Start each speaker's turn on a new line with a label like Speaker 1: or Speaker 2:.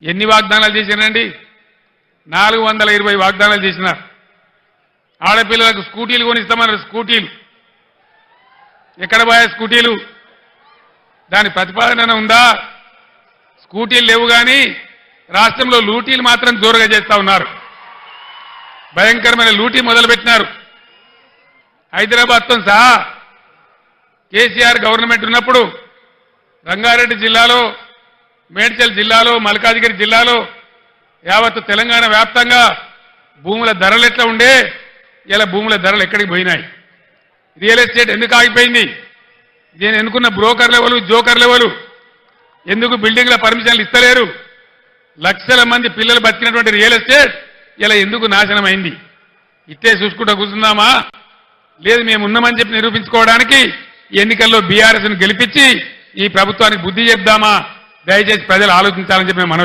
Speaker 1: ఎన్ని వాగ్దానాలు చేశారండి? 420 వాగ్దానాలు చేసినారు. ఆడపిల్లలకు స్కూటీలు కొనిస్తామన్నారు. స్కూటీలు ఎక్కడ పోయా? స్కూటీలు దాని ప్రతిపాదన ఉందా? స్కూటీలు లేవు. కానీ రాష్ట్రంలో లూటీలు మాత్రం జోరుగా చేస్తా ఉన్నారు. భయంకరమైన లూటీ మొదలుపెట్టినారు. హైదరాబాద్తో సహా కేసీఆర్ గవర్నమెంట్ ఉన్నప్పుడు రంగారెడ్డి జిల్లాలో, మేడ్చల్ జిల్లాలో, మల్కాజిగిరి జిల్లాలో, యావత్ తెలంగాణ వ్యాప్తంగా భూముల ధరలు ఎట్లా ఉండే, ఇలా భూముల ధరలు ఎక్కడికి పోయినాయి? రియల్ ఎస్టేట్ ఎందుకు ఆగిపోయింది? దీన్ని ఎన్నుకున్న బ్రోకర్ లెవెలు, జోకర్ లెవెలు ఎందుకు బిల్డింగ్ల పర్మిషన్లు ఇస్తలేరు? లక్షల మంది పిల్లలు బతికినటువంటి రియల్ ఎస్టేట్ ఇలా ఎందుకు నాశనం అయింది? ఇట్టే చూసుకుంటూ కూర్చుందామా? లేదు, మేము ఉన్నామని చెప్పి నిరూపించుకోవడానికి ఎన్నికల్లో బీఆర్ఎస్ను గెలిపించి ఈ ప్రభుత్వానికి బుద్ధి చెప్దామా? దయచేసి ప్రజలు ఆలోచించాలని చెప్పి మేము